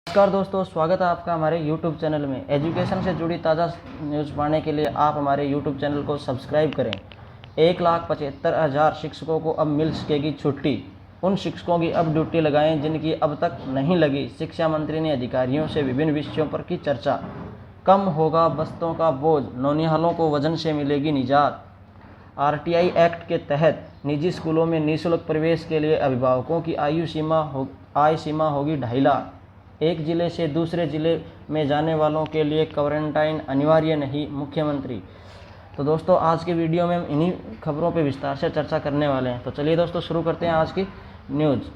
नमस्कार दोस्तों, स्वागत है आपका हमारे YouTube चैनल में। एजुकेशन से जुड़ी ताज़ा न्यूज़ पाने के लिए आप हमारे YouTube चैनल को सब्सक्राइब करें। 1,75,000 शिक्षकों को अब मिल सकेगी छुट्टी। उन शिक्षकों की अब ड्यूटी लगाएं जिनकी अब तक नहीं लगी। शिक्षा मंत्री ने अधिकारियों से विभिन्न विषयों पर की चर्चा। कम होगा बस्तों का बोझ, नौनिहालों को वजन से मिलेगी निजात। RTI एक्ट के तहत निजी स्कूलों में निःशुल्क प्रवेश के लिए अभिभावकों की आय सीमा होगी 2.5 लाख। एक जिले से दूसरे जिले में जाने वालों के लिए क्वारंटाइन अनिवार्य नहीं, मुख्यमंत्री। तो दोस्तों, आज की वीडियो में हम इन्हीं खबरों पर विस्तार से चर्चा करने वाले हैं। तो चलिए दोस्तों, शुरू करते हैं आज की न्यूज़।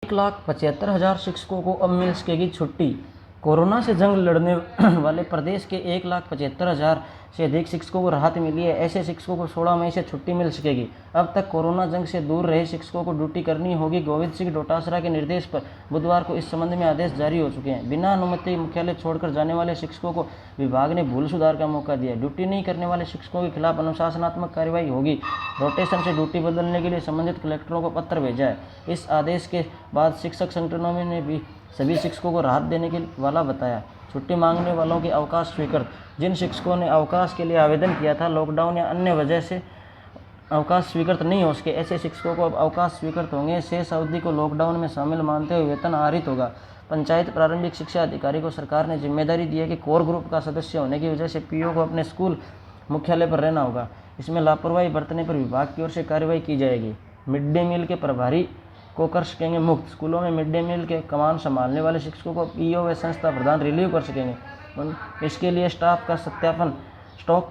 1,75,000 शिक्षकों को अब मिल सकेगी छुट्टी। कोरोना से जंग लड़ने वाले प्रदेश के 1,75,000 से अधिक शिक्षकों को राहत मिली है। ऐसे शिक्षकों को 16 मई से छुट्टी मिल सकेगी। अब तक कोरोना जंग से दूर रहे शिक्षकों को ड्यूटी करनी होगी। गोविंद सिंह डोटासरा के निर्देश पर बुधवार को इस संबंध में आदेश जारी हो चुके हैं। बिना अनुमति मुख्यालय छोड़कर जाने वाले शिक्षकों को विभाग ने भूल सुधार का मौका दिया। ड्यूटी नहीं करने वाले शिक्षकों के खिलाफ अनुशासनात्मक कार्रवाई होगी। रोटेशन से ड्यूटी बदलने के लिए संबंधित कलेक्टरों को पत्र भेजा है। इस आदेश के बाद शिक्षक संगठनों ने भी सभी शिक्षकों को राहत देने के वाला बताया। छुट्टी मांगने वालों के अवकाश स्वीकृत। जिन शिक्षकों ने अवकाश के लिए आवेदन किया था, लॉकडाउन या अन्य वजह से अवकाश स्वीकृत नहीं हो सके, ऐसे शिक्षकों को अब अवकाश स्वीकृत होंगे। शेष अवधि को लॉकडाउन में शामिल मानते हुए वेतन आहरित होगा। पंचायत प्रारंभिक शिक्षा अधिकारी को सरकार ने जिम्मेदारी दी है कि कोर ग्रुप का सदस्य होने की वजह से PO को अपने स्कूल मुख्यालय पर रहना होगा। इसमें लापरवाही बरतने पर विभाग की ओर से कार्रवाई की जाएगी। मिड डे मील के प्रभारी को कर सकेंगे मुक्त। स्कूलों में मिड डे मील के कमान संभालने वाले शिक्षकों को PO व संस्था प्रधान रिलीव कर सकेंगे। इसके लिए स्टॉक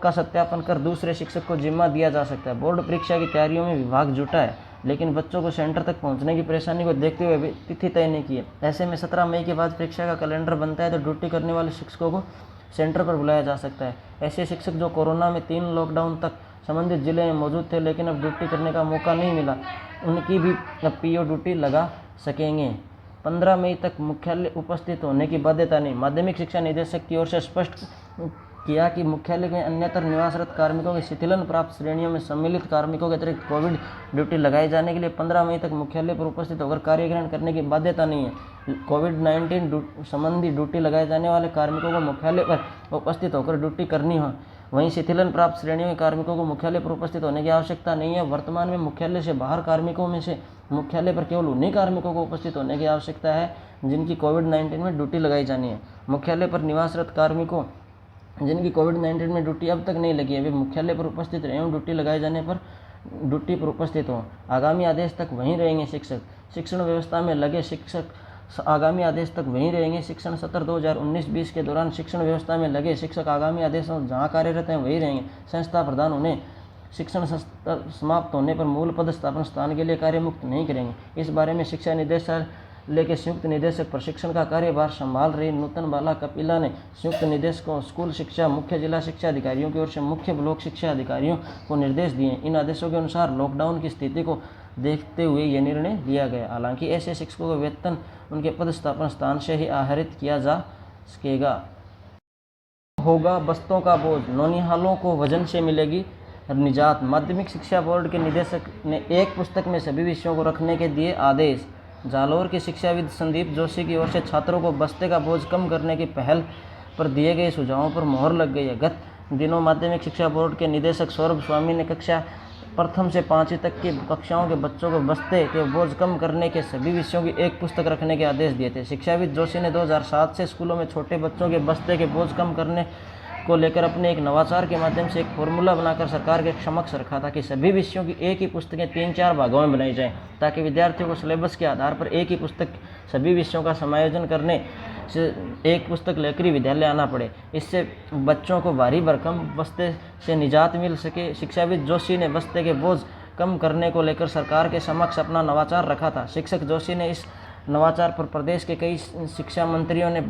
का सत्यापन कर दूसरे शिक्षक को जिम्मा दिया जा सकता है। बोर्ड परीक्षा की तैयारियों में विभाग जुटा है, लेकिन बच्चों को सेंटर तक पहुंचने की परेशानी को देखते हुए तिथि तय नहीं की है। ऐसे में 17 मई के बाद परीक्षा का कैलेंडर बनता है तो ड्यूटी करने वाले शिक्षकों को सेंटर पर बुलाया जा सकता है। ऐसे शिक्षक जो कोरोना में 3 लॉकडाउन तक संबंधित जिले में मौजूद थे लेकिन अब ड्यूटी करने का मौका नहीं मिला, उनकी भी अब PO ड्यूटी लगा सकेंगे। 15 मई तक मुख्यालय उपस्थित होने की बाध्यता नहीं। माध्यमिक शिक्षा निदेशक की ओर से स्पष्ट किया कि मुख्यालय में अन्यत्र निवासरत कार्मिकों की शिथिलन प्राप्त श्रेणियों में सम्मिलित कार्मिकों के अतिरिक्त कोविड ड्यूटी लगाए जाने के लिए 15 मई तक मुख्यालय पर उपस्थित होकर कार्य ग्रहण करने की बाध्यता नहीं है। कोविड-19 संबंधी ड्यूटी लगाए जाने वाले कार्मिकों को मुख्यालय पर उपस्थित होकर ड्यूटी करनी हो। वहीं शिथिलन प्राप्त श्रेणियों के कार्मिकों को मुख्यालय पर उपस्थित होने की आवश्यकता नहीं है। वर्तमान में मुख्यालय से बाहर कार्मिकों में से मुख्यालय पर केवल उन्हीं कार्मिकों को उपस्थित होने की आवश्यकता है जिनकी कोविड-19 में ड्यूटी लगाई जानी है। मुख्यालय पर निवासरत कार्मिकों जिनकी कोविड-19 में ड्यूटी अब तक नहीं लगी है, वे मुख्यालय पर उपस्थित रहें। ड्यूटी लगाए जाने पर ड्यूटी पर उपस्थित हों। आगामी आदेश तक वहीं रहेंगे शिक्षक। शिक्षण व्यवस्था में लगे शिक्षक आगामी आदेश तक वहीं रहेंगे। शिक्षण सत्र 2019-20 के दौरान शिक्षण व्यवस्था में लगे शिक्षक आगामी आदेश जहां कार्यरत हैं वहीं रहेंगे। संस्था प्रधान उन्हें शिक्षण सत्र समाप्त होने पर मूल पद स्थापन स्थान के लिए कार्य मुक्त नहीं करेंगे। इस बारे में शिक्षा निदेशालय के संयुक्त निदेशक प्रशिक्षण का कार्यभार संभाल रही नूतन बाला कपिला ने संयुक्त निदेशकों, स्कूल शिक्षा, मुख्य जिला शिक्षा अधिकारियों की ओर से मुख्य ब्लॉक शिक्षा अधिकारियों को निर्देश दिए। इन आदेशों के अनुसार लॉकडाउन की स्थिति को देखते हुए यह निर्णय लिया गया। हालांकि ऐसे शिक्षकों का वेतन उनके पद स्थापन स्थान से ही आहरित किया जा सकेगा। होगा बस्तों का बोझ, नौनिहालों को वजन से मिलेगी निजात। माध्यमिक शिक्षा बोर्ड के निदेशक ने एक पुस्तक में सभी विषयों को रखने के दिए आदेश। जालौर के शिक्षाविद संदीप जोशी की ओर से छात्रों को बस्ते का बोझ कम करने की पहल पर दिए गए सुझावों पर मोहर लग गई है। गत दिनों माध्यमिक शिक्षा बोर्ड के निदेशक सौरभ स्वामी ने कक्षा प्रथम से 5वीं तक की कक्षाओं के बच्चों को बस्ते के बोझ कम करने के सभी विषयों की एक पुस्तक रखने के आदेश दिए थे। शिक्षाविद जोशी ने 2007 से स्कूलों में छोटे बच्चों के बस्ते के बोझ कम करने को लेकर अपने एक नवाचार के माध्यम से एक फॉर्मूला बनाकर सरकार के समक्ष रखा था कि सभी विषयों की एक ही पुस्तकें 3-4 भागों में बनाई जाएं, ताकि विद्यार्थियों को सिलेबस के आधार पर एक ही पुस्तक सभी विषयों का समायोजन करने से एक पुस्तक लेकर विद्यालय आना पड़े। इससे बच्चों को भारी भरकम बस्ते से निजात मिल सके। शिक्षाविद जोशी ने बस्ते के बोझ कम करने को लेकर सरकार के समक्ष अपना नवाचार रखा था। शिक्षक जोशी ने इस नवाचार पर प्रदेश के कई शिक्षा मंत्रियों ने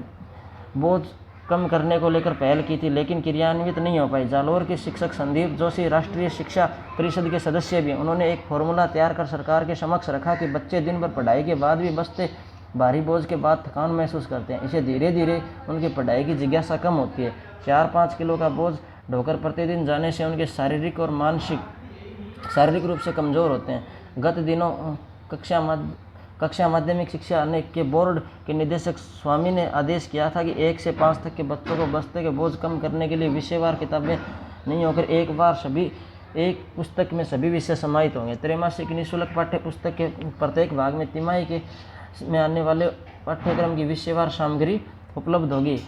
बोझ कम करने को लेकर पहल की थी, लेकिन क्रियान्वित नहीं हो पाई। जालौर के शिक्षक संदीप जोशी राष्ट्रीय शिक्षा परिषद के सदस्य भी। उन्होंने एक फॉर्मूला तैयार कर सरकार के समक्ष रखा कि बच्चे दिन भर पढ़ाई के बाद भी बस्ते भारी बोझ के बाद थकान महसूस करते हैं। इसे धीरे धीरे उनकी पढ़ाई की जिज्ञासा कम होती है। 4-5 किलो का बोझ ढोकर प्रतिदिन जाने से उनके शारीरिक रूप से कमज़ोर होते हैं। गत दिनों कक्षा कक्षा माध्यमिक शिक्षा के बोर्ड के निदेशक स्वामी ने आदेश किया था कि 1 से 5 तक के बच्चों को बस्ते के बोझ कम करने के लिए विषयवार किताबें नहीं होकर एक पुस्तक में सभी विषय समाहित होंगे। त्रैमासिक निःशुल्क पाठ्य पुस्तक के प्रत्येक भाग में तिमाही में आने वाले पाठ्यक्रम की विषयवार सामग्री उपलब्ध होगी।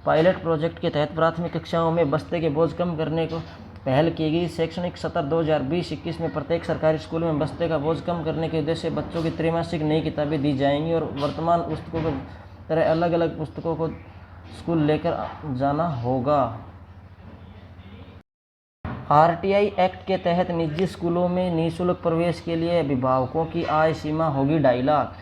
पायलट प्रोजेक्ट के तहत प्राथमिक कक्षाओं में बस्ते के बोझ कम करने को पहल की गई। शैक्षणिक सत्र 2020-21 में प्रत्येक सरकारी स्कूल में बस्ते का बोझ कम करने के उद्देश्य से बच्चों की त्रैमासिक नई किताबें दी जाएंगी और वर्तमान पुस्तकों की तरह अलग अलग पुस्तकों को स्कूल लेकर जाना होगा। आरटीआई एक्ट के तहत निजी स्कूलों में निःशुल्क प्रवेश के लिए अभिभावकों की आय सीमा होगी 2.5 लाख।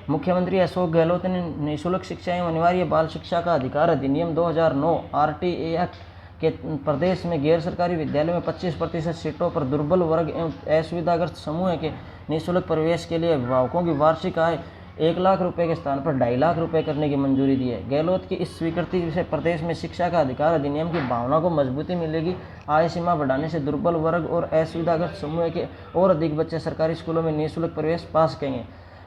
मुख्यमंत्री अशोक गहलोत ने निःशुल्क शिक्षा एवं अनिवार्य बाल शिक्षा का अधिकार अधिनियम 2009 आरटीआई एक्ट के प्रदेश में गैर सरकारी विद्यालयों में 25% सीटों पर दुर्बल वर्ग एवं असुविधाग्रस्त समूह के निःशुल्क प्रवेश के लिए अभिभावकों की वार्षिक आय 1 लाख रुपए के स्थान पर 2.5 लाख रुपए करने की मंजूरी दी है। गहलोत की इस स्वीकृति से प्रदेश में शिक्षा का अधिकार अधिनियम की भावना को मजबूती मिलेगी। आय सीमा बढ़ाने से दुर्बल वर्ग और असुविधाग्रस्त समूह के और अधिक बच्चे सरकारी स्कूलों में निःशुल्क प्रवेश पा सकेंगे।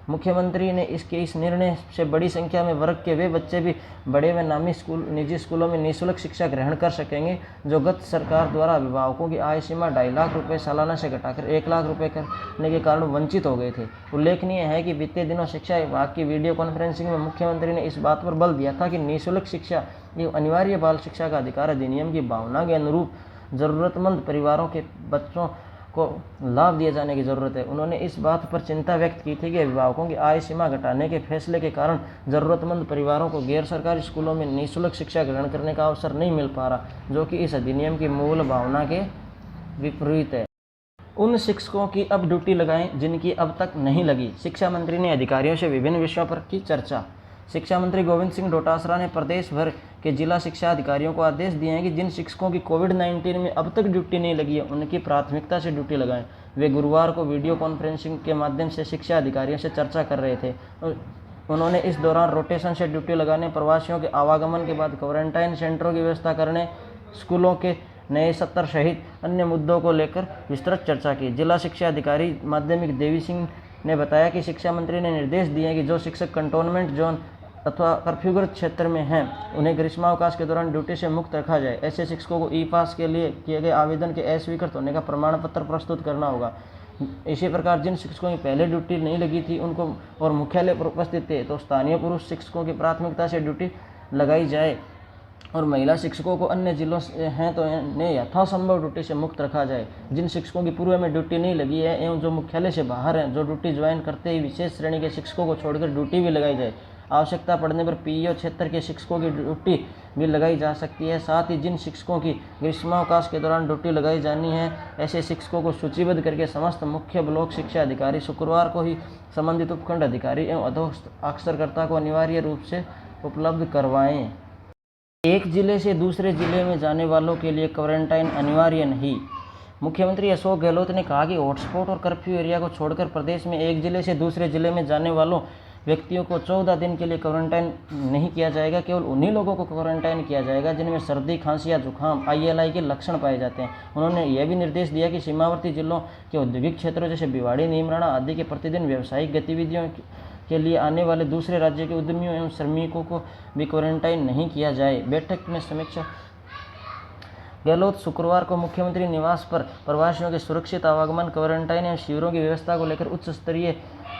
मुख्यमंत्री ने इस निर्णय से बड़ी संख्या में वर्ग के वे बच्चे भी बड़े व नामी निजी स्कूलों में निःशुल्क शिक्षा ग्रहण कर सकेंगे जो गत सरकार द्वारा अभिभावकों की आय सीमा 2.5 लाख रुपए सालाना से घटाकर 1 लाख रुपए करने के कारण वंचित हो गए थे। उल्लेखनीय है कि बीते दिनों शिक्षा विभाग की वीडियो कॉन्फ्रेंसिंग में मुख्यमंत्री ने इस बात पर बल दिया था कि निःशुल्क शिक्षा एवं अनिवार्य बाल शिक्षा का अधिकार अधिनियम की भावना के अनुरूप जरूरतमंद परिवारों के बच्चों को लाभ दिए जाने की ज़रूरत है। उन्होंने इस बात पर चिंता व्यक्त की थी कि अभिभावकों की आय सीमा घटाने के फैसले के कारण ज़रूरतमंद परिवारों को गैर सरकारी स्कूलों में निःशुल्क शिक्षा ग्रहण करने का अवसर नहीं मिल पा रहा, जो कि इस अधिनियम की मूल भावना के विपरीत है। उन शिक्षकों की अब ड्यूटी लगाएं जिनकी अब तक नहीं लगी। शिक्षा मंत्री ने अधिकारियों से विभिन्न विषयों पर की चर्चा। शिक्षा मंत्री गोविंद सिंह डोटासरा ने प्रदेश भर के जिला शिक्षा अधिकारियों को आदेश दिए हैं कि जिन शिक्षकों की कोविड-19 में अब तक ड्यूटी नहीं लगी है उनकी प्राथमिकता से ड्यूटी लगाएं। वे गुरुवार को वीडियो कॉन्फ्रेंसिंग के माध्यम से शिक्षा अधिकारियों से चर्चा कर रहे थे। उन्होंने इस दौरान रोटेशन से ड्यूटी लगाने, प्रवासियों के आवागमन के बाद क्वारंटाइन सेंटरों की व्यवस्था करने, स्कूलों के नए सत्र सहित अन्य मुद्दों को लेकर विस्तृत चर्चा की। जिला शिक्षा अधिकारी माध्यमिक देवी सिंह ने बताया कि शिक्षा मंत्री ने निर्देश दिए हैं कि जो शिक्षक कंटोनमेंट जोन अथवा कर्फ्यूग्रस्त क्षेत्र में हैं उन्हें ग्रीष्मावकाश के दौरान ड्यूटी से मुक्त रखा जाए। ऐसे शिक्षकों को ई पास के लिए किए गए आवेदन के अस्वीकृत होने का प्रमाण पत्र प्रस्तुत करना होगा। इसी प्रकार जिन शिक्षकों की पहले ड्यूटी नहीं लगी थी उनको और मुख्यालय पर उपस्थित थे तो स्थानीय पुरुष शिक्षकों की प्राथमिकता से ड्यूटी लगाई जाए और महिला शिक्षकों को अन्य जिलों से हैं तो इन्हें यथासंभव ड्यूटी से मुक्त रखा जाए। जिन शिक्षकों की पूर्व में ड्यूटी नहीं लगी है एवं जो मुख्यालय से बाहर हैं, जो ड्यूटी ज्वाइन करते ही विशेष श्रेणी के शिक्षकों को छोड़कर ड्यूटी भी लगाई जाए। आवश्यकता पड़ने पर पीईओ क्षेत्र के शिक्षकों की ड्यूटी भी लगाई जा सकती है। साथ ही जिन शिक्षकों की ग्रीष्मावकाश के दौरान ड्यूटी लगाई जानी है ऐसे शिक्षकों को सूचीबद्ध करके समस्त मुख्य ब्लॉक शिक्षा अधिकारी शुक्रवार को ही संबंधित उपखंड अधिकारी एवं अधोस्थ अक्षरकर्ता को अनिवार्य रूप से उपलब्ध करवाएं। एक जिले से दूसरे जिले में जाने वालों के लिए क्वारंटाइन अनिवार्य नहीं। मुख्यमंत्री अशोक गहलोत ने कहा कि हॉटस्पॉट और कर्फ्यू एरिया को छोड़कर प्रदेश में एक जिले से दूसरे जिले में जाने वालों व्यक्तियों को 14 दिन के लिए क्वारंटाइन नहीं किया जाएगा। केवल उन्हीं लोगों को क्वारंटाइन किया जाएगा जिनमें सर्दी, खांसी या जुकाम ILI के लक्षण पाए जाते हैं। उन्होंने यह भी निर्देश दिया कि सीमावर्ती जिलों के औद्योगिक क्षेत्रों जैसे भिवाड़ी, नीमराणा आदि के प्रतिदिन व्यावसायिक गतिविधियों के लिए आने वाले दूसरे राज्य के उद्यमियों एवं श्रमिकों को भी क्वारंटाइन नहीं किया जाए। बैठक में समीक्षा गहलोत शुक्रवार को मुख्यमंत्री निवास पर प्रवासियों के सुरक्षित आवागमन, क्वारंटाइन एवं शिविरों की व्यवस्था को लेकर उच्च स्तरीय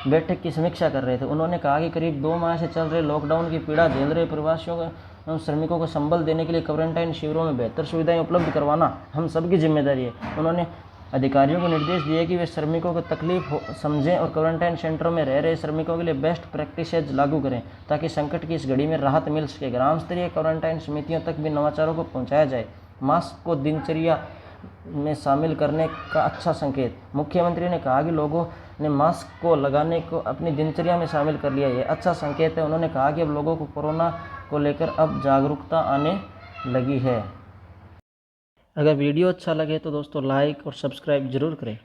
बैठक की समीक्षा कर रहे थे। उन्होंने कहा कि करीब 2 माह से चल रहे लॉकडाउन की पीड़ा झेल रहे प्रवासियों एवं श्रमिकों को संबल देने के लिए क्वारंटाइन शिविरों में बेहतर सुविधाएं उपलब्ध करवाना हम सबकी जिम्मेदारी है। उन्होंने अधिकारियों को निर्देश दिए कि वे श्रमिकों को तकलीफ समझें और क्वारंटाइन सेंटरों में रह रहे श्रमिकों के लिए बेस्ट प्रैक्टिसेज लागू करें ताकि संकट की इस घड़ी में राहत मिल सके। ग्राम स्तरीय क्वारंटाइन समितियों तक भी नवाचारों को पहुंचाया जाए। मास्क को दिनचर्या में शामिल करने का अच्छा संकेत। मुख्यमंत्री ने कहा कि लोगों ने मास्क को लगाने को अपनी दिनचर्या में शामिल कर लिया, यह अच्छा संकेत है। उन्होंने कहा कि अब लोगों को कोरोना को लेकर अब जागरूकता आने लगी है। अगर वीडियो अच्छा लगे तो दोस्तों लाइक और सब्सक्राइब जरूर करें।